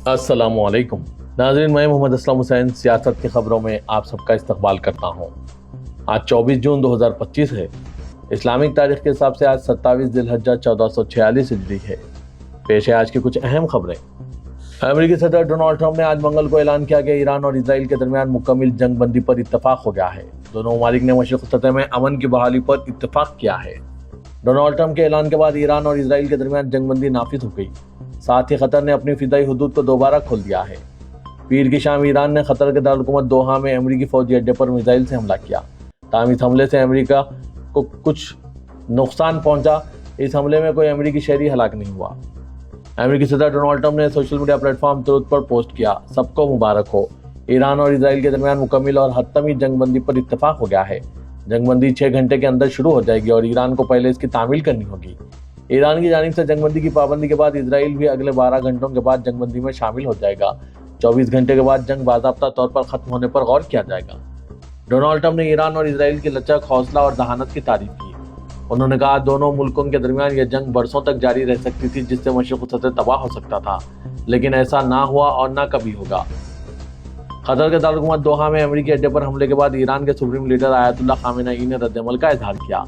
अस्सलामुअलैकुम नाज़रीन, मैं मोहम्मद असलम हुसैन सियासत की खबरों में आप सबका इस्तकबाल करता हूँ। आज 24 जून 2025 है। इस्लामिक तारीख के हिसाब से आज 27 जिलहज्जा 1446 हिजरी है। पेश है आज की कुछ अहम खबरें। अमेरिकी सदर डोनाल्ड ट्रंप ने आज मंगल को ऐलान किया कि ईरान और इसराइल के दरमियान मुकम्मल जंग बंदी पर इत्तफाक हो गया है। दोनों ममालिक ने मशरिक़ी सतह में अमन की बहाली पर इत्तफाक किया है। डोनाल्ड ट्रंप के ऐलान के बाद ईरान और इसराइल के दरमियान जंगबंदी नाफिज हो गई। साथ ही कतर ने अपनी फिदाई हुदूद को दोबारा खोल दिया है। पीर की शाम ईरान ने कतर के दारुल दोहा में अमेरिकी फौजी अड्डे पर मिसाइल से हमला किया। ताहम इस हमले से अमेरिका को कुछ नुकसान पहुंचा। इस हमले में कोई अमेरिकी शहरी हलाक नहीं हुआ। अमेरिकी सदर डोनाल्ड ट्रंप ने सोशल मीडिया प्लेटफॉर्म ट्रूथ पर पोस्ट किया, सबको मुबारक हो। ईरान और इसराइल के दरमियान मुकम्मल और हतमी जंगबंदी पर इत्तफाक हो गया है। जंगबंदी 6 घंटे के अंदर शुरू हो जाएगी और ईरान को पहले इसकी तामील करनी होगी। ईरान की जानिब से जंगबंदी की पाबंदी के बाद इसराइल भी अगले 12 घंटों के बाद जंगबंदी में शामिल हो जाएगा। 24 घंटे के बाद जंग बाज़ाब्ता तौर पर खत्म होने पर गौर किया जाएगा। डोनाल्ड ट्रंप ने ईरान और इसराइल की लचक, हौसला और दहानत की तारीफ की। उन्होंने कहा, दोनों मुल्कों के दरमियान यह जंग बरसों तक जारी रह सकती थी, जिससे मशरिक़ी सतह तबाह हो सकता था, लेकिन ऐसा ना हुआ और ना कभी होगा। कतर के दारुल दोहा में अमेरिकी अड्डे पर हमले के बाद ईरान के सुप्रीम लीडर आयतुल्लाह खामेनेई ने रद्द-ए-अमल का इजहार किया।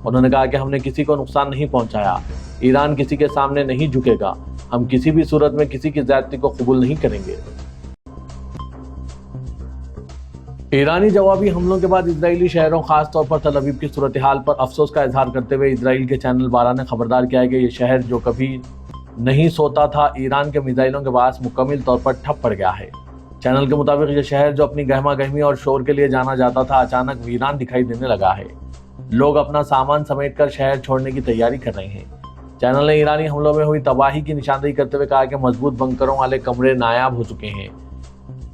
उन्होंने कहा कि हमने किसी को नुकसान नहीं पहुंचाया। ईरान किसी के सामने नहीं झुकेगा। हम किसी भी सूरत में किसी की ज्यादती को कबूल नहीं करेंगे। ईरानी जवाबी हमलों के बाद इजरायली शहरों, खास तौर पर तल अवीव की सूरत हाल पर अफसोस का इजहार करते हुए इजराइल के चैनल 12 ने खबरदार किया है कि यह शहर जो कभी नहीं सोता था, ईरान के मिसाइलों के बायस मुकम्मल तौर पर ठप पड़ गया है। चैनल के मुताबिक यह शहर जो अपनी गहमा गहमी और शोर के लिए जाना जाता था, अचानक वीरान दिखाई देने लगा है। लोग अपना सामान समेटकर शहर छोड़ने की तैयारी कर रहे हैं। चैनल ने ईरानी हमलों में हुई तबाही की निशानदेही करते हुए कहा कि मजबूत बंकरों वाले कमरे नायाब हो चुके हैं,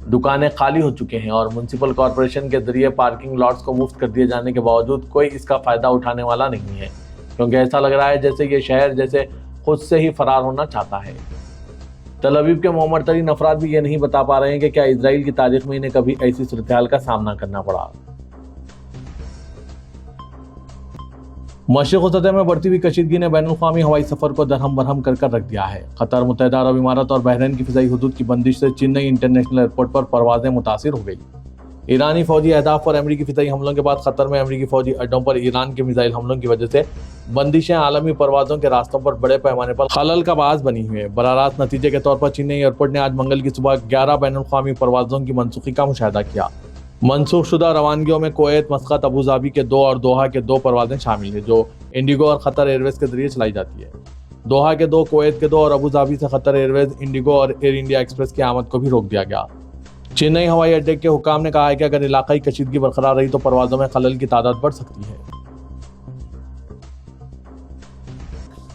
दुकानें खाली हो चुके हैं और म्युनिसिपल कॉरपोरेशन के जरिए पार्किंग लॉट्स को मुफ्त कर दिए जाने के बावजूद कोई इसका फायदा उठाने वाला नहीं है, क्योंकि ऐसा लग रहा है जैसे ये शहर जैसे खुद से ही फरार होना चाहता है। तल अवीव के मोहम्मद तरीन अफराद भी ये नहीं बता पा रहे हैं कि क्या इसराइल की तारीख में इन्हें कभी ऐसी सूरत-ए-हाल का सामना करना पड़ा। मशरिक़ी सतह में बढ़ती हुई कशीदगी ने बैनुल-अक़वामी हवाई सफर को दरहम बरहम कर रख दिया है। कतर, मुत्तहिदा अरब इमारात और बहरीन की फिजाई हुदूद की बंदिश से चेन्नई इंटरनेशनल एयरपोर्ट पर परवाजें मुतासिर हो गई। ईरानी फौजी अहदाफ पर अमेरिकी फिजाई हमलों के बाद कतर में अमेरिकी फौजी अड्डों पर ईरान के मिसाइल हमलों की वजह से बंदिशें आलमी परवाजों के रास्तों पर बड़े पैमाने पर खलल का बास बनी हुई है। बराह रास्त नतीजे के तौर पर चेन्नई एयरपोर्ट ने आज मंगल की सुबह 11 बैनुल-अक़वामी परवाजों की मनसूखी का मुशाहिदा किया। मनसूख शुदा रवानगियों में कुवैत, मस्कत, अबू धाबी के 2 और दोहा के 2 परवाजें शामिल हैं, जो इंडिगो और कतर एयरवेज के जरिए चलाई जाती है। दोहा के 2, कुवैत के 2 और अबू धाबी से कतर एयरवेज, इंडिगो और एयर इंडिया एक्सप्रेस की आमद को भी रोक दिया गया। चेन्नई हवाई अड्डे के हुकाम ने कहा है कि अगर इलाकाई कशीदगी बरकरार रही तो परवाजों में खलल की तादाद बढ़ सकती है।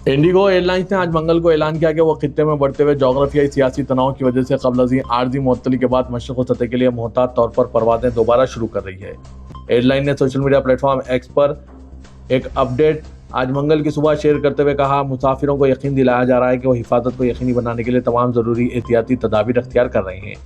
इंडिगो एयरलाइंस ने आज मंगल को ऐलान किया कि वो खित्ते में बढ़ते हुए जोग्राफियाई सियासी तनाव की वजह से कबल आर्जी मुअत्तली के बाद मशरिक़ी सतह के लिए मोहतात तौर पर परवाजें दोबारा शुरू कर रही है। एयरलाइन ने सोशल मीडिया प्लेटफॉर्म एक्स पर एक अपडेट आज मंगल की सुबह शेयर करते हुए कहा, मुसाफिरों को यकीन दिलाया जा रहा है कि वो हिफाजत को यकीनी बनाने के लिए तमाम ज़रूरी एहतियाती तदाबीर अख्तियार कर रहे हैं।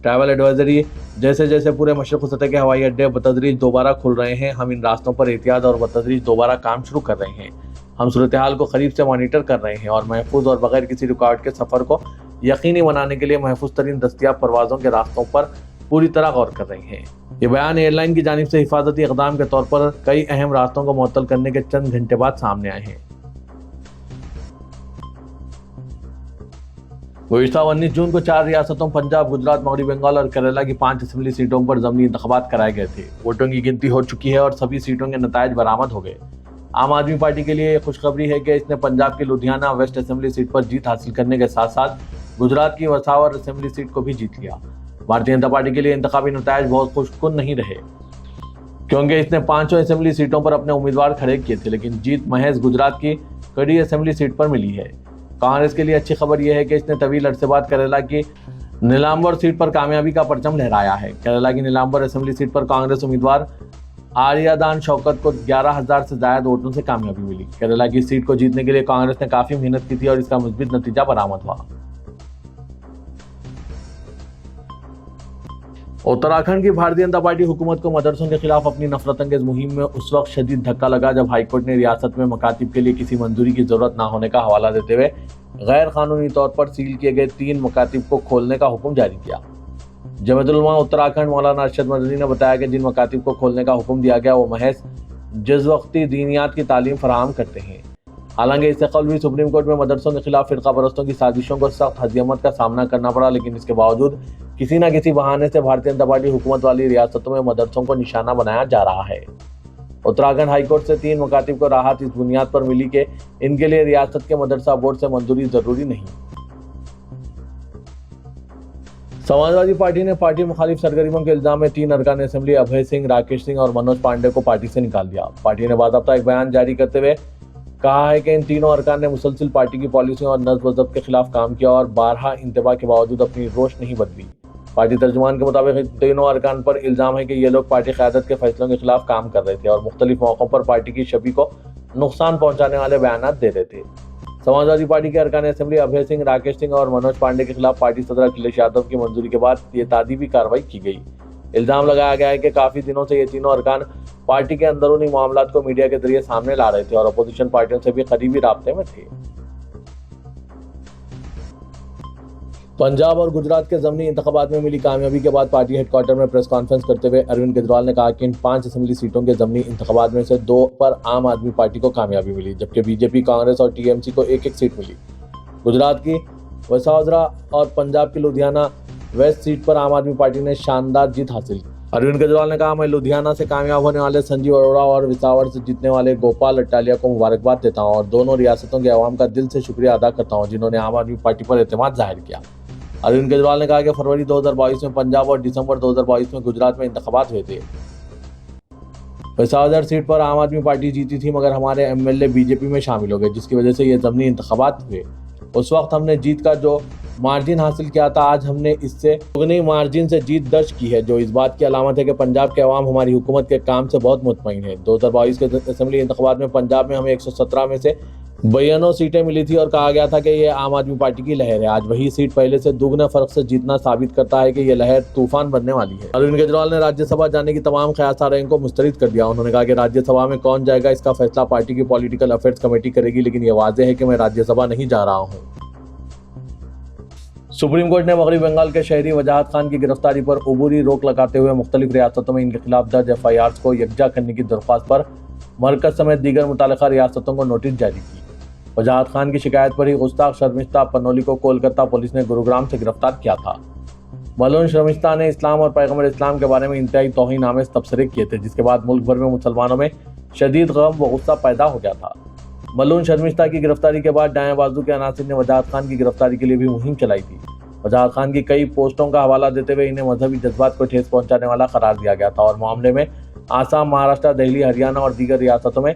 ट्रैवल एडवाइजरी जैसे जैसे पूरे मशरिक़ी सतह के हवाई अड्डे बतदरीज दोबारा खुल रहे हैं, हम इन रास्तों पर एहतियात और बतदरीज दोबारा काम शुरू कर रहे हैं। हम सूरत हाल को करीब से मॉनिटर कर रहे हैं और महफूज और बगैर किसी रुकावट के सफ़र को यकीनी बनाने के लिए महफूज तरीन दस्तियाब परवाज़ों के रास्तों पर पूरी तरह गौर कर रहे हैं। ये बयान एयरलाइन की जानिब से हिफाजती इक़दाम के तौर पर कई अहम रास्तों को मुअत्तल करने के चंद घंटे बाद सामने आए हैं। गुज़िश्ता 19 जून को 4 रियासतों पंजाब, गुजरात, मगरबी बंगाल और केरला की 5 असेंबली सीटों पर ज़मीनी इंतख़ाबात कराए गए थे। वोटों की गिनती हो चुकी है और सभी सीटों के नताइज बरामद हो गए। आम आदमी पार्टी के लिए खुशखबरी है कि इसने पंजाब की लुधियाना वेस्ट असेंबली सीट पर जीत हासिल करने के साथ साथ गुजरात की वसावर असेंबली सीट को भी जीत लिया। भारतीय जनता पार्टी के लिए इंतखाबी नताइज बहुत खुशकुन नहीं रहे, क्योंकि इसने 5 असेंबली सीटों पर अपने उम्मीदवार खड़े किए थे, लेकिन जीत महज गुजरात की कड़ी असेंबली सीट पर मिली है। कांग्रेस के लिए अच्छी खबर यह है कि इसने तवील अरसे बाद केरला की नीलांबर सीट पर कामयाबी का परचम लहराया है। केरला की नीलांबर असेंबली सीट पर कांग्रेस उम्मीदवार आर्यदान शौकत को 11,000 से ज्यादा वोटों से कामयाबी मिली। केरला की सीट को जीतने के लिए कांग्रेस ने काफी मेहनत की थी और इसका मुस्बित नतीजा बरामद हुआ। उत्तराखंड की भारतीय जनता पार्टी हुकूमत को मदरसों के खिलाफ अपनी नफरत अंगेज मुहिम में उस वक्त शदीद धक्का लगा जब हाईकोर्ट ने रियासत में मकातिब के लिए किसी मंजूरी की जरूरत न होने का हवाला देते हुए गैर कानूनी तौर पर सील किए गए 3 मकातिब को खोलने का हुक्म जारी किया। जमीयतुल उलमा उत्तराखंड मौलाना अरशद मदनी ने बताया कि जिन मकातिब को खोलने का हुक्म दिया गया वो महज जज़्वक्ती दीनियात की तालीम फराहम करते हैं। हालांकि इससे कबल भी सुप्रीम कोर्ट में मदरसों के खिलाफ फिरका परस्तों की साजिशों को सख्त हज़ियमत का सामना करना पड़ा, लेकिन इसके बावजूद किसी न किसी बहाने से भारतीय जनता पार्टी हुकूमत वाली रियासतों में मदरसों को निशाना बनाया जा रहा है। उत्तराखंड हाईकोर्ट से 3 मकातिब को राहत इस बुनियाद पर मिली कि इनके लिए रियासत के मदरसा बोर्ड से मंजूरी जरूरी नहीं। समाजवादी पार्टी ने पार्टी मुखालिफ सरगर्मियों के इल्जाम में 3 अरकान असेंबली अभय सिंह, राकेश सिंह और मनोज पांडे को पार्टी से निकाल दिया। पार्टी ने बाकायदा एक बयान जारी करते हुए कहा है कि इन तीनों अरकान ने मुसलसल पार्टी की पॉलिसियों और नज़्म व ज़ब्त के खिलाफ काम किया और 12 इंतबा के बावजूद अपनी रोश नहीं बदली। पार्टी तर्जुमान के मुताबिक इन तीनों अरकान पर इल्जाम है कि ये लोग पार्टी क़यादत के फैसलों के खिलाफ काम कर रहे थे और मुख्तलिफ मौक़ों पर पार्टी की छवि को नुकसान पहुंचाने वाले बयान दे रहे थे। समाजवादी पार्टी के अरकान असेंबली अभय सिंह, राकेश सिंह और मनोज पांडे के खिलाफ पार्टी सदर अखिलेश यादव की मंजूरी के बाद ये तादीबी कार्रवाई की गई। इल्जाम लगाया गया है कि काफी दिनों से ये तीनों अरकान पार्टी के अंदरूनी मामलात को मीडिया के जरिए सामने ला रहे थे और अपोजिशन पार्टियों से भी करीबी राब्ते में थे। पंजाब और गुजरात के ज़मीनी इंतखाबात में मिली कामयाबी के बाद पार्टी हेडक्वार्टर में प्रेस कॉन्फ्रेंस करते हुए अरविंद केजरीवाल ने कहा कि इन 5 असेंबली सीटों के ज़मीनी इंतखाबात में से 2 पर आम आदमी पार्टी को कामयाबी मिली, जबकि बीजेपी, कांग्रेस और टीएमसी को 1-1 सीट मिली। गुजरात की वडोदरा और पंजाब की लुधियाना वेस्ट सीट पर आम आदमी पार्टी ने शानदार जीत हासिल की। अरविंद केजरीवाल ने कहा, मैं लुधियाना से कामयाब होने वाले संजीव अरोड़ा और विसावड़ से जीतने वाले गोपाल अट्टालिया को मुबारकबाद देता हूं और दोनों रियासतों के अवाम का दिल से शुक्रिया अदा करता हूं जिन्होंने आम आदमी पार्टी पर एतमाद जाहिर किया। अरविंद केजरीवाल ने कहा कि फरवरी 2022 में पंजाब और दिसंबर 2022 में गुजरात में इंतखाबात हुए थे। विसावदर सीट पर आम आदमी पार्टी जीती थी, मगर हमारे एमएलए बीजेपी में शामिल हो गए, जिसकी वजह से ये ज़मीनी इंतखाबात हुए। उस वक्त हमने जीत का जो मार्जिन हासिल किया था, आज हमने इससे दुगनी मार्जिन से जीत दर्ज की है, जो इस बात की अलामत है कि पंजाब के अवाम हमारी हुकूमत के काम से बहुत मुतमईन है। 2022 के असेंबली इंतखाबात में पंजाब में हमें 117 में से 92 सीटें मिली थी और कहा गया था कि ये आम आदमी पार्टी की लहर है। आज वही सीट पहले से दुगने फर्क से जीतना साबित करता है कि ये लहर तूफान बनने वाली है। अरविंद केजरीवाल ने राज्यसभा जाने की तमाम ख्याल को मुस्तरद कर दिया। उन्होंने कहा कि राज्यसभा में कौन जाएगा इसका फैसला पार्टी की पॉलिटिकल अफेयर्स कमेटी करेगी, लेकिन ये वाज़ेह है कि मैं राज्यसभा नहीं जा रहा हूँ। सुप्रीम कोर्ट ने मगरबी बंगाल के शहरी वजाहत खान की गिरफ्तारी पर अबूरी रोक लगाते हुए मुख्तलिफ रियासतों में इनके खिलाफ दर्ज FIRs को यकजा करने की दरख्वास्त पर मरकज समेत दीगर मुतालिका रियासतों को नोटिस जारी की। वजाहत खान की शिकायत पर ही गुस्ताख शर्मिस्ता पनोली को कोलकाता पुलिस ने गुरुग्राम से गिरफ्तार किया था। मलून शर्मिस्ता ने इस्लाम और पैगम्बर इस्लाम के बारे में इंतहाई तौहीन-आमेज़ तबसरे किए थे, जिसके बाद मुल्क भर में मुसलमानों में शदीद गम व गुस्सा पैदा हो गया था। मलून शर्मिस्ता की गिरफ्तारी के बाद दाएं बाजू के अनासिर ने वजाहत खान की गिरफ्तारी के लिए भी मुहिम चलाई थी। वजाहत खान की कई पोस्टों का हवाला देते हुए इन्हें मजहबी जज्बात को ठेस पहुंचाने वाला करार दिया गया था और मामले में आसाम, महाराष्ट्र, दिल्ली, हरियाणा और दीगर रियासतों में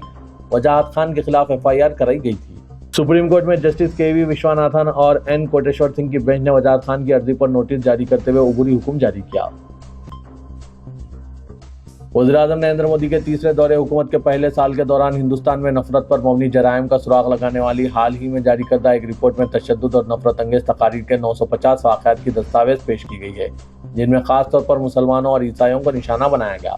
वजाहत खान के खिलाफ FIR कराई गई थी। सुप्रीम कोर्ट में जस्टिस KV विश्वनाथन और N कोटेश्वर सिंह की बेंच ने वजाहत खान की अर्जी पर नोटिस जारी करते हुए अबूरी हुक्म जारी किया। वज़ीर-ए-आज़म नरेंद्र मोदी के तीसरे दौरे हुकूमत के पहले साल के दौरान हिंदुस्तान में नफरत पर मबनी जराइम का सुराग लगाने वाली हाल ही में जारी करदा एक रिपोर्ट में तशद्दुद और नफरत अंगेज तकारीर के 950 वाक़यात की दस्तावेज पेश की गई है, जिनमें खासतौर पर मुसलमानों और ईसाइयों को निशाना बनाया गया।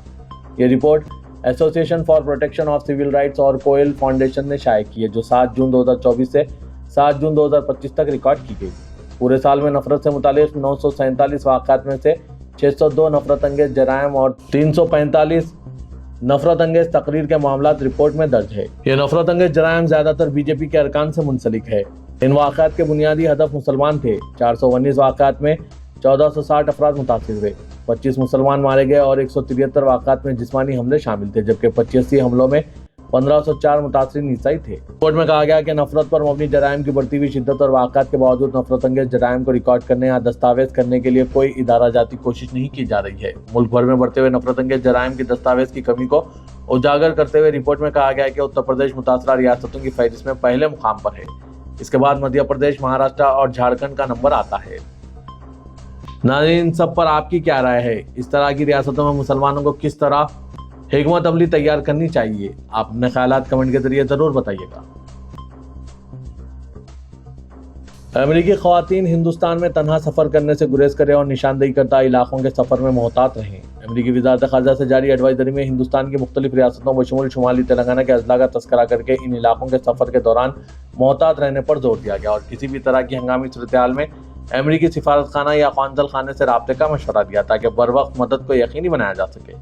ये report association for protection of civil rights और कोयल फाउंडेशन ने शाये की है, जो 7 जून 2024 से 7 जून 2025 तक रिकॉर्ड की गई। पूरे साल में नफरत से मुतालिक 947 वाक़यात में से 602 नफरत अंगेज जराइम और 345 नफरत अंगेज तकरीर के मामलात रिपोर्ट में दर्ज है। ये नफरत अंगेज जराइम ज्यादातर बीजेपी के अरकान से मुंसलिक है। इन वाक़यात के बुनियादी हदफ मुसलमान थे। 419 वाक़यात में 1460 अफराद मुतासिर हुए, 25 मुसलमान मारे गए और 173 वाक़यात में जिस्मानी हमले शामिल थे, जबकि 85 हमलों में 1504 मुतासिरीन ईसाई थे। रिपोर्ट में कहा गया कि नफरत पर मबनी जराइम की बढ़ती हुई शिद्दत और वाक़यात के बावजूद नफरत अंगेज जराइम को रिकॉर्ड करने या दस्तावेज करने के लिए कोई इदारा जाती कोशिश नहीं की जा रही है। मुल्क भर में बढ़ते हुए नफरत अंगेज जराइम की दस्तावेज की कमी को उजागर करते हुए रिपोर्ट में कहा गया कि उत्तर प्रदेश मुतासरा रियासतों की फहरिस्त में पहले मुकाम पर है। इसके बाद मध्य प्रदेश, महाराष्ट्र और झारखंड का नंबर आता है। नाज़रीन, इन सब पर आपकी क्या राय है? इस तरह की रियासतों में मुसलमानों को किस तरह हिकमत अमली तैयार करनी चाहिए? आप अपने ख्यालात कमेंट के जरिए जरूर बताइएगा। अमेरिकी ख़वातीन हिंदुस्तान में तनहा सफ़र करने से गुरेज करें और निशानदेही करता इलाकों के सफ़र में मोहतात रहें। अमेरिकी वज़ारत ख़ारजा से जारी एडवाइजरी में हिंदुस्तान की मुख्तलिफ रियासतों बशमूल शुमाली तेलंगाना के अजला का तस्करा करके इन इलाकों के सफ़र के दौरान मोहतात रहने पर जोर दिया गया और किसी भी तरह की हंगामी सूरत में अमरीकी सिफारतखाना या कौंसल खाने से राब्ते का मशवरा दिया ताकि बर वक्त मदद को यकीनी बनाया जा सके।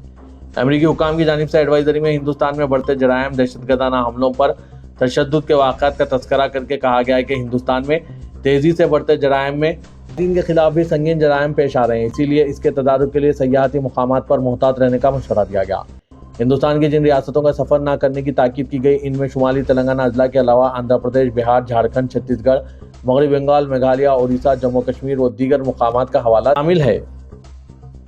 अमरीकी हुकाम की जानिब से एडवाइजरी में हिंदुस्तान में बढ़ते जराइम, दहशतगर्दाना हमलों पर तशद्दुद के वाक़यात का तस्करा करके कहा गया है कि हिंदुस्तान में तेजी से बढ़ते जराइम में चीन के खिलाफ भी संगीन जराइम पेश आ रहे हैं, इसीलिए इसके तदारुक के लिए सयाहती मुकामात पर मोहतात रहने का मशवरा दिया गया। हिंदुस्तान की जिन रियासतों का सफर न करने की ताकीद की गई, इनमें शुमाली तेलंगाना अजला के अलावा आंध्र प्रदेश, बिहार, झारखंड, छत्तीसगढ़, मगरबी बंगाल, मेघालय, उड़ीसा, जम्मू कश्मीर व दीगर मुकामात का हवाला शामिल है।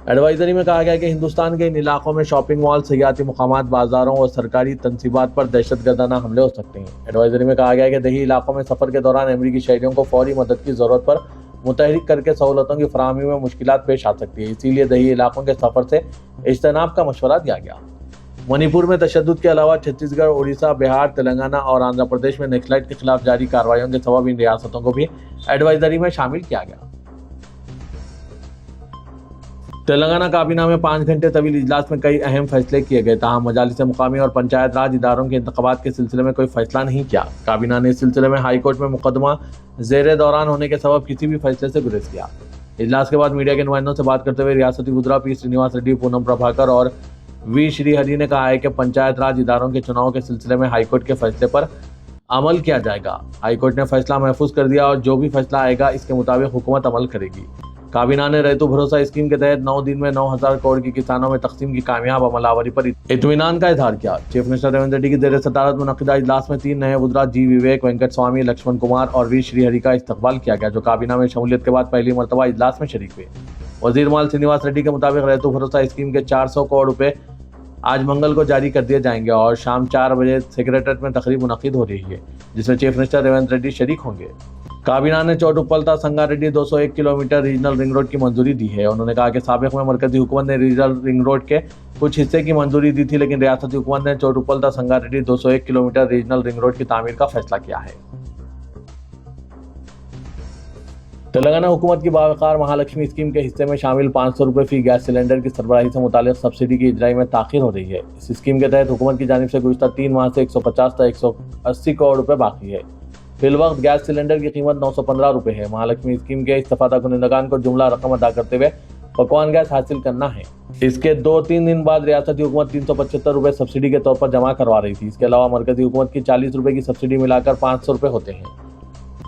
एडवाइजरी में कहा गया कि हिंदुस्तान के इन इलाकों में शॉपिंग मॉल, सयाहती मुकामात, बाजारों और सरकारी तनसीबात पर दहशतगर्दाना हमले हो सकते हैं। एडवाइजरी में कहा गया कि दही इलाकों में सफर के दौरान अमरीकी शहरियों को फौरी मदद की जरूरत पर मुतहरिक करके सहूलतों की फराहमी में मुश्किलात पेश आ सकती है, इसीलिए दही इलाकों के सफर से इज्तनाब का मशवरा दिया गया। मणिपुर में तशद्दुद के अलावा छत्तीसगढ़, उड़ीसा, बिहार, तेलंगाना और आंध्र प्रदेश में नक्सलाइट के खिलाफ जारी कार्रवाइयों के सबब इन रियासतों को भी एडवाइजरी में शामिल किया गया। तेलंगाना काबीना में 5 घंटे तवील इजलास में कई अहम फैसले किए गए, ताहम मजालिस मुकामी और पंचायत राज इदारों के इंतखाबात के सिलसिले में कोई फैसला नहीं किया। काबीना ने इस सिलसिले में हाई कोर्ट में मुकदमा जेर दौरान होने के सबब किसी भी फैसले से गुरेज किया। इजलास के बाद मीडिया के नुमाइंदों से बात करते हुए रियासती वुज़रा पी श्रीनिवास रेड्डी, पूनम प्रभाकर और वी श्रीहरि ने कहा है कि पंचायत राज इदारों के चुनाव के सिलसिले में हाईकोर्ट के फैसले पर अमल किया जाएगा। हाईकोर्ट ने फैसला महफूज कर दिया और जो भी फैसला आएगा इसके मुताबिक हुकूमत अमल करेगी। काबीना ने रैतु भरोसा स्कीम के तहत 9 दिन में 9,000 करोड़ की किसानों में तकसीम की कामयाब अमलावरी पर इत्मीनान का इजहार किया। चीफ मिनिस्टर रेवंत रेड्डी की जेर सदारत मुनक्किदा इजलास में 3 नए वुज़रा जी विवेक, वेंकट स्वामी, लक्ष्मण कुमार और वी श्रीहरि का इस्तकबाल किया गया, जो काबीना में शमूलियत के बाद पहली मरतबा इजलास में शरीक हुए। वजीर माल श्रीनिवास रेड्डी के मुताबिक रैतु भरोसा स्कीम के 400 करोड़ रुपए आज मंगल को जारी कर दिए जाएंगे और शाम 4 बजे सेक्रेटरीट में तकरीब मुनक्किद हो रही है, जिसमें चीफ मिनिस्टर रेवंत रेड्डी शरीक होंगे। काबीना ने चोटुप्पलता Sangareddy 201 kilometre regional ring road की मंजूरी दी है। उन्होंने कहा कि साबिक में मरकजी हुकूमत ने रीजनल रिंग रोड के कुछ हिस्से की मंजूरी दी थी, लेकिन रियासती हुकूमत ने चोटुप्पलता Sangareddy 201 kilometre regional ring road की तामीर का फैसला किया है। तेलंगाना हुकूमत की बावकार महालक्ष्मी स्कीम के हिस्से में शामिल 500 रुपये फी गैस सिलेंडर की सरबराही से मुतालिक सब्सिडी की इजराई में ताखीर हो रही है। इस स्कीम के तहत हुकूमत की जानिब से गुज़श्ता 3 माह से 150 से 180 करोड़ रुपए बाकी है। फिलवक्त गैस सिलेंडर की कीमत 915 रुपये है। महालक्ष्मी स्कीम के इस्तेफादा कुनिंदगान को जुमला रकम अदा करते हुए पकवान गैस हासिल करना है। इसके 2-3 दिन बाद रियासती हुकूमत 375 रुपये सब्सिडी के तौर पर जमा करवा रही थी। इसके अलावा मरकजी हुकूमत की 40 रुपये की सब्सिडी मिलाकर 500 रुपये होते हैं।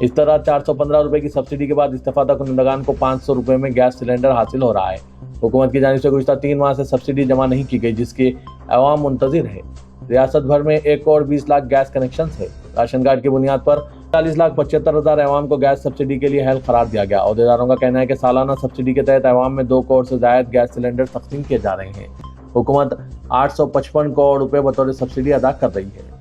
इस तरह 415 रुपये की सब्सिडी के बाद इस्तेफादा कुनिंदगान को 500 रुपये में गैस सिलेंडर हासिल हो रहा है। हुकूमत की जानिब से गुज़श्ता 3 माह से सब्सिडी जमा नहीं की गई, जिसकी अवाम मुंतजिर है। रियासत भर में 1 करोड़ 20 लाख गैस कनेक्शन है। राशन कार्ड की बुनियाद पर 40,75,000 अवाम को गैस सब्सिडी के लिए अहल करार दिया गया। अहदेदारों का कहना है कि सालाना सब्सिडी के तहत अवाम में 2 करोड़ से ज़ायद गैस सिलेंडर तकसीम किए जा रहे हैं। हुकूमत 855 करोड़ रुपये बतौर सब्सिडी अदा कर रही है।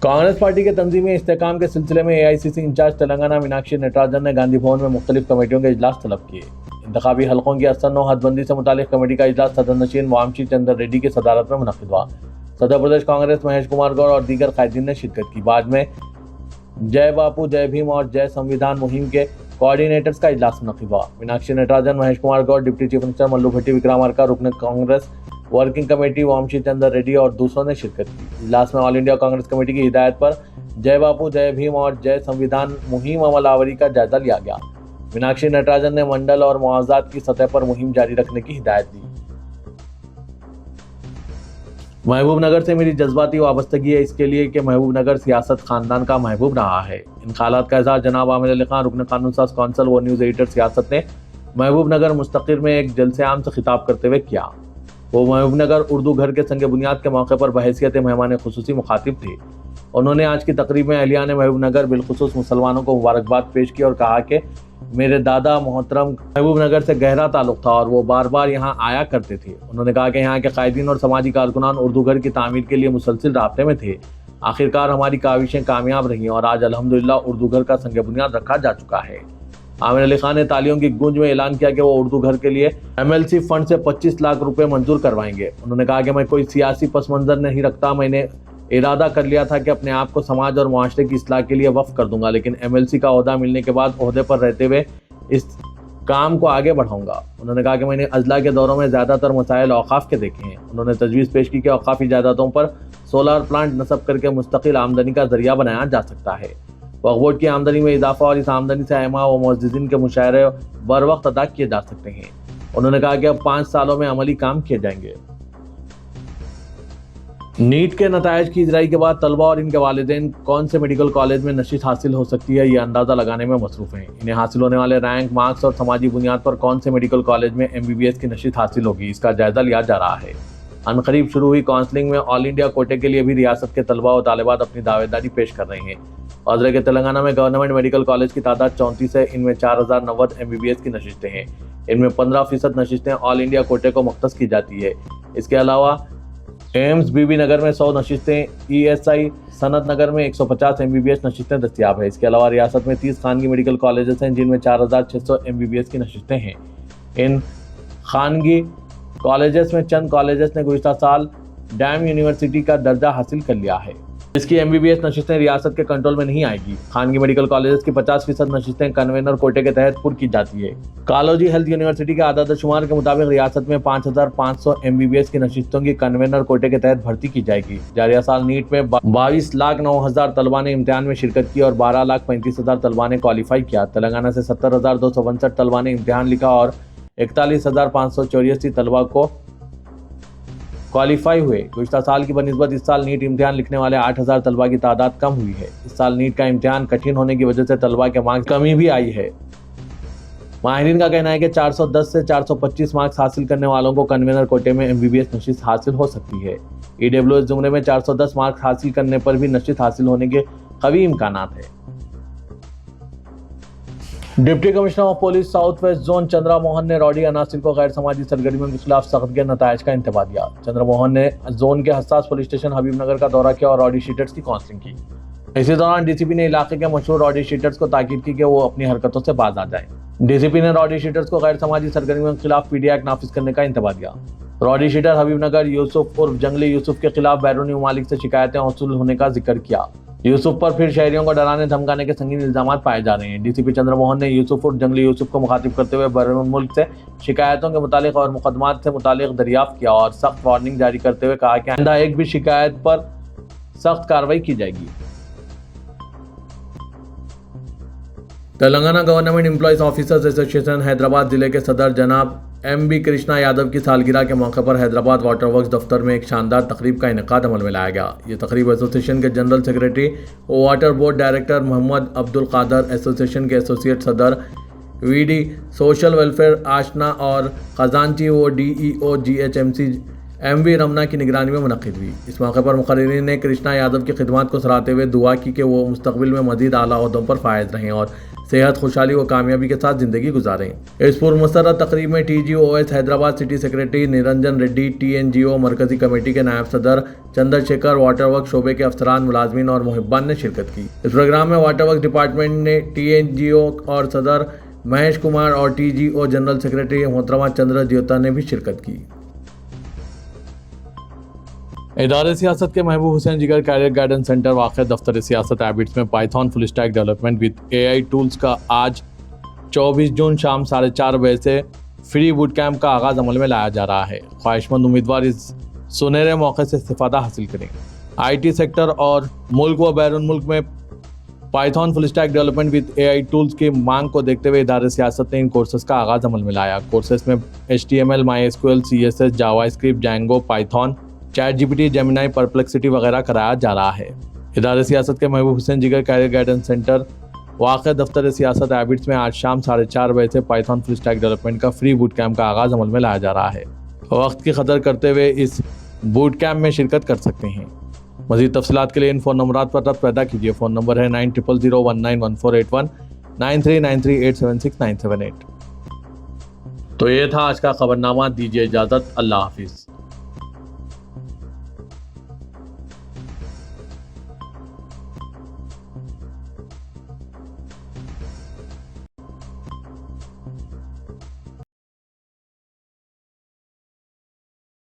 कांग्रेस पार्टी के तंजीमी इस्तेहकाम के सिलसिले में AICC इंचार्ज तेलंगाना मीनाक्षी नटराजन ने गांधी भवन में मुख्तलिफ कमेटियों के इजलास तलब किए। इंतखाबी हलकों की असर हदबंदी से मुतालिक कमेटी का इजलास सदर नशीन वामशी चंद्र रेड्डी की सदारत में मुनक्किद हुआ। सदर प्रदेश कांग्रेस महेश कुमार गौड़ और दीगर कायदीन ने शिरकत की। बाद में जय बापू, जय भीम और जय संविधान मुहिम के कोऑर्डिनेटर्स का इजलास मुनक्किद हुआ। Meenakshi Natarajan, Mahesh Kumar Goud, deputy chief minister Mallu Bhatti Vikramarka, रुकन कांग्रेस वर्किंग कमेटी वामशी चंद्र रेड्डी और दूसरों ने शिरकत की। इजलास में ऑल इंडिया कांग्रेस कमेटी की हिदायत पर जय बापू, जय भीम और जय संविधान मुहिम अमलावरी का जायजा लिया गया। मीनाक्षी नटराजन ने मंडल और मुआवजात की सतह पर मुहिम जारी रखने की हिदायत दी। महबूबनगर से मेरी जज्बाती वाबस्तगी है इसके लिए कि महबूबनगर सियासत खानदान का महबूब रहा है। इन ख्यालात का इज़हार जनाब आमिर अली खान, रुकन कानून साज कौंसल व न्यूज़ एडिटर सियासत ने महबूबनगर मुस्तकिर में एक जलसे आम से खिताब करते हुए किया। वो महबूबनगर उर्दू घर के संग बुनियाद के मौके पर बहैसियत मेहमान खुसूसी मुखातिब थे। उन्होंने आज की तकरीब में अहलियान महबूबनगर बिलखुसूस मुसलमानों को मुबारकबाद पेश की और कहा कि मेरे दादा मोहतरम महबूबनगर से गहरा ताल्लुक़ था और वो बार बार यहाँ आया करते थे। उन्होंने कहा कि यहाँ के कायदीन और समाजी कारकुनान उर्दू घर की तामीर के लिए मुसलसिल राब्ते में थे। आखिरकार हमारी काविशें कामयाब रहीं और आज अल्हम्दुलिल्लाह उर्दू घर का संग बुनियाद रखा जा चुका है। आमिर अली खान ने तालियों की गूंज में ऐलान किया कि वो उर्दू घर के लिए MLC फंड से 25 लाख रुपए मंजूर करवाएंगे। उन्होंने कहा कि मैं कोई सियासी पस मंजर नहीं रखता, मैंने इरादा कर लिया था कि अपने आप को समाज और मुआशरे की इस्लाह के लिए वक्फ कर दूंगा, लेकिन MLC का ओहदा मिलने के बाद ओहदे पर रहते हुए इस काम को आगे बढ़ाऊंगा। उन्होंने कहा कि मैंने अजला के दौरों में ज़्यादातर मसाइल औकाफ के देखे हैं। उन्होंने तजवीज़ पेश की कि औकाफी जायदादों पर सोलर प्लांट नस्ब करके मुस्तकिल आमदनी का जरिया बनाया जा सकता है। वक्फ बोर्ड की आमदनी में इजाफा और इस आमदनी से अइम्मा व मुअज्जिज़ीन के मुशायरे बर वक्त अदा किए जा सकते हैं। उन्होंने कहा कि अब 5 सालों में अमली काम किए जाएंगे। नीट के नतायज की इजराई के बाद तलबा और इनके वालिदैन कौन से मेडिकल कॉलेज में नशिस्त हासिल हो सकती है, ये अंदाजा लगाने में मसरूफ हैं। इन्हें हासिल होने वाले रैंक, मार्क्स और समाजी बुनियाद पर कौन से मेडिकल कॉलेज में MBBS की नशिस्त हासिल होगी, इसका जायजा लिया जा रहा है। अनकरीब शुरू हुई काउंसलिंग में ऑल इंडिया कोटे के लिए भी रियासत के तलबा और तालिबात अपनी दावेदारी पेश कर रहे हैं। वज़रे के तेलंगाना में गवर्नमेंट मेडिकल कॉलेज की तादाद 34 है। इनमें 4090 MBBS की नशिस्तें हैं। इनमें 15% नशिस्तें ऑल इंडिया कोटे को मुख्तस की जाती है। इसके अलावा एम्स बीबी नगर में 100 नशिस्तें, ESI सनत नगर में 150 MBBS नशिस्तें दस्तियाब है। इसके अलावा रियासत में 30 खानगी मेडिकल कॉलेजेस हैं जिनमें 4600 MBBS की नशिस्तें हैं। इन खानगी कॉलेजेस में चंद कॉलेजेस ने गुज़िश्ता साल डैम यूनिवर्सिटी का दर्जा हासिल कर लिया है। इसकी MBBS नशिस्तें रियासत के कंट्रोल में नहीं आएगी। खानगी मेडिकल कॉलेजेस की 50% नशिस्तें कन्वेनर कोटे के तहत पुर की जाती है। कॉलोजी हेल्थ यूनिवर्सिटी के आदाद शुमार के मुताबिक रियासत में 5500 MBBS की नशिस्तों की कन्वेनर कोटे के तहत भर्ती की जाएगी। जारिया साल नीट में 22,09,000 तलबा ने इम्तिहान में शिरकत की और 12,35,000 तलबा ने क्वालिफाई किया। तेलंगाना से 70,259 तलबा ने इम्तिहान लिखा और 41,584 तलबा को क्वालिफाई हुए। गुज़िश्ता साल की बनिस्बत इस साल नीट इम्तिहान लिखने वाले 8,000 तलबा की तादाद कम हुई है। इस साल नीट का इम्तिहान कठिन होने की वजह से तलबा के मार्क्स कमी भी आई है। माहिरीन का कहना है कि 410 से 425 मार्क्स हासिल करने वालों को कन्वेनर कोटे में MBBS नशिस्त हासिल हो सकती है। EWS जुमरे में 410 मार्क्स हासिल करने पर भी नशिस्त हासिल होने के कवी इम्कानात है। Deputy commissioner of police south west zone Chandra Mohan ने रॉडी अनासिर को गैर समाजी सरगर्मियों के खिलाफ सख्त के नतायज का इंतबाह दिया। चंद्रा मोहन ने जोन के हसास पुलिस स्टेशन हबीबनगर का दौरा किया और रॉडी शीटर्स की काउंसलिंग की। इसी दौरान DCP ने इलाके के मशहूर रॉडी शीटर्स को ताकीद की कि वो अपनी हरकतों से बाज आ जाएं। DCP ने रॉडी शीटर्स को गैर समाजी सरगर्मियों के खिलाफ PD एक्ट नाफिज करने का इंतबाह दिया। रॉडी शीटर हबीबनगर यूसुफ उर्फ जंगली यूसुफ के खिलाफ बैरूनी ममालिक से शिकायतें वसूल होने का जिक्र किया। यूसुफ पर फिर शहरियों को डराने धमकाने के संगीन इल्जाम पाए जा रहे हैं। DCP चंद्र मोहन ने यूसुफ और जंगली यूसुफ को मुखातिब करते हुए बैरून मुल्क से शिकायतों के मुतालिक और मुकदमात से मुतालिक दरियाफ्त किया और सख्त वार्निंग जारी करते हुए कहा कि आइंदा एक भी शिकायत पर सख्त कार्रवाई की जाएगी। Telangana government employees officers association Hyderabad जिले के सदर जनाब MB कृष्णा यादव की सालगिरह के मौके पर हैदराबाद वाटर वर्क्स दफ्तर में एक शानदार तकरीब का इनेकाद अमल में लाया गया। ये तकरीब एसोसिएशन के general secretary water board director Mohammed Abdul Qadir, association के एसोसिएट सदर VD सोशल वेलफेयर आशना और खजानची व DEO GHMC MV रमना की निगरानी में मुनक़िद हुई। इस मौके पर मुक़र्रिरीन ने कृष्णा यादव की खिदमत को सराहते हुए दुआ की कि वो मुस्तक़बिल में मज़ीद आला ओहदों पर फायज रहें और सेहत, खुशहाली व कामयाबी के साथ ज़िंदगी गुजारें। इस पुरमसरत तकरीब में TGOS Hyderabad city secretary Niranjan Reddy, TNGO मरकज़ी कमेटी के नायब सदर चंद्रशेखर, वाटर वर्क शोबे के अफसरान, मुलाजमीन और मुहिब्बान ने शिरकत की। इस प्रोग्राम में वाटर वर्क डिपार्टमेंट ने TNGO और सदर महेश कुमार और TGO जनरल सेक्रेटरी मोहतरमा चंद्र ज्योता ने भी शिरकत की। इदारे सियासत के महबूब हुसैन जिगर कैरियर गाइडेंस सेंटर वाक़ दफ्तर सियासत एबिट्स में Python full stack development with AI tools का आज 24 जून शाम 4:30 बजे से फ्री बूट कैंप का आगाज़ अमल में लाया जा रहा है। ख्वाहिशमंद उम्मीदवार इस सुनहरे मौके से इस्तिफ़ादा हासिल करें। IT सेक्टर और मुल्क व बैरून मुल्क में Python full stack development with AI tools की मांग को देखते हुए इदारे सियासत ने इन कोर्सेज का आगाज़ अमल में लाया। कोर्सेज में HTML, MySQL, CSS, JavaScript, Django, Python, ChatGPT, Gemini, perplexity वगैरह कराया जा रहा है। इदारे सियासत के महबूब हुसैन जिगर कैरियर गाइडेंस सेंटर वाक़ दफ्तर सियासत एबिट्स में आज शाम 4:30 बजे से पाइथन फुल स्टैक डेवलपमेंट का फ्री बूट कैंप का आगाज़ अमल में लाया जा रहा है। वक्त की कदर करते हुए इस बूट कैंप में शिरकत कर सकते हैं। मज़ीद तफसीलात के लिए इन फ़ोन नंबरात पर रब्त पैदा कीजिए। फ़ोन नंबर है 9000191481, 9393876978। तो ये था आज का खबरनामा। दीजिए इजाज़त। अल्लाह हाफिज़।